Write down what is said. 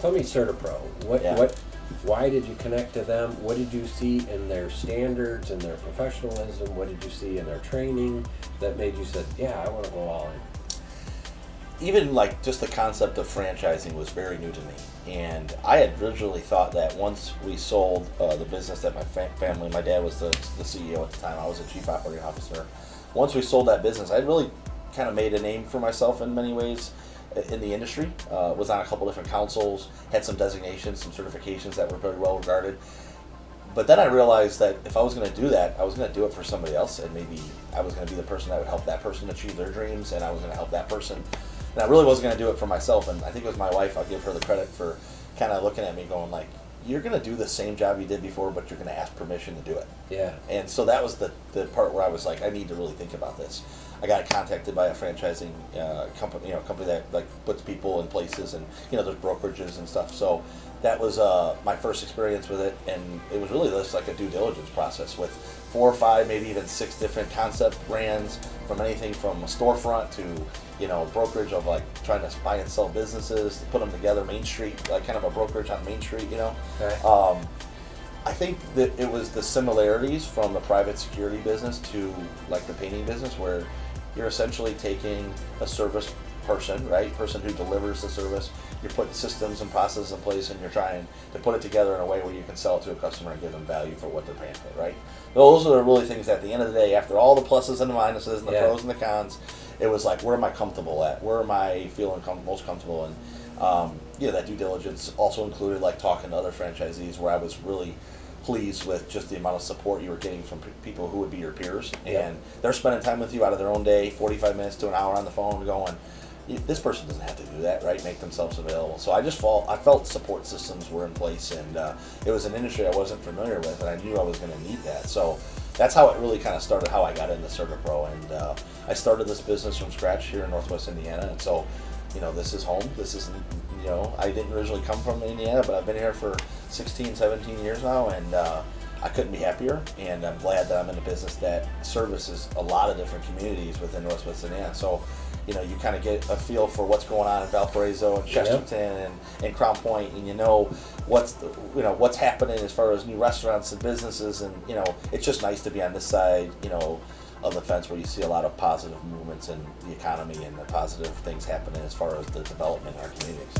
Tell me CertaPro. Yeah. Why did you connect to them? What did you see in their standards and their professionalism? What did you see in their training that made you say, yeah, I want to go all in? Even like just the concept of franchising was very new to me. And I had originally thought that once we sold the business that my family, my dad was the CEO at the time, I was the chief operating officer. Once we sold that business, I'd really kind of made a name for myself in many ways in the industry. Was on a couple different councils, had some designations, some certifications that were very well regarded. But then I realized that if I was going to do that, I was going to do it for somebody else, and maybe I was going to be the person that would help that person achieve their dreams, and I was going to help that person. And I really wasn't going to do it for myself, and I think it was my wife, I'll give her the credit for kind of looking at me going like, you're going to do the same job you did before, but you're going to ask permission to do it. Yeah. And so that was the part where I was like, I need to really think about this. I got contacted by a franchising company, company that like puts people in places, and there's brokerages and stuff. So that was my first experience with it, and it was really just like a due diligence process with 4 or 5, maybe even 6 different concept brands, from anything from a storefront to brokerage of like trying to buy and sell businesses, to put them together, Main Street, like kind of a brokerage on Main Street, Okay. I think that it was the similarities from the private security business to like the painting business, where you're essentially taking a service person, right? Person who delivers the service. You're putting systems and processes in place, and you're trying to put it together in a way where you can sell it to a customer and give them value for what they're paying for, right? Those are the really things at the end of the day, after all the pluses and the minuses and the pros and the cons, it was like, where am I comfortable at? Where am I feeling most comfortable? And that due diligence also included like talking to other franchisees, where I was really pleased with just the amount of support you were getting from people who would be your peers. And they're spending time with you out of their own day, 45 minutes to an hour on the phone, going, this person doesn't have to do that, right? Make themselves available. So I felt support systems were in place, and it was an industry I wasn't familiar with, and I knew I was going to need that. So that's how it really kind of started, how I got into CertaPro. And I started this business from scratch here in Northwest Indiana, and so this is home. This is, I didn't originally come from Indiana, but I've been here for 16, 17 years now, and I couldn't be happier. And I'm glad that I'm in a business that services a lot of different communities within Northwest Indiana. So, you kind of get a feel for what's going on in Valparaiso and Chesterton and Crown Point, and what's happening as far as new restaurants and businesses, and it's just nice to be on this side, of the fence, where you see a lot of positive movements in the economy and the positive things happening as far as the development in our communities.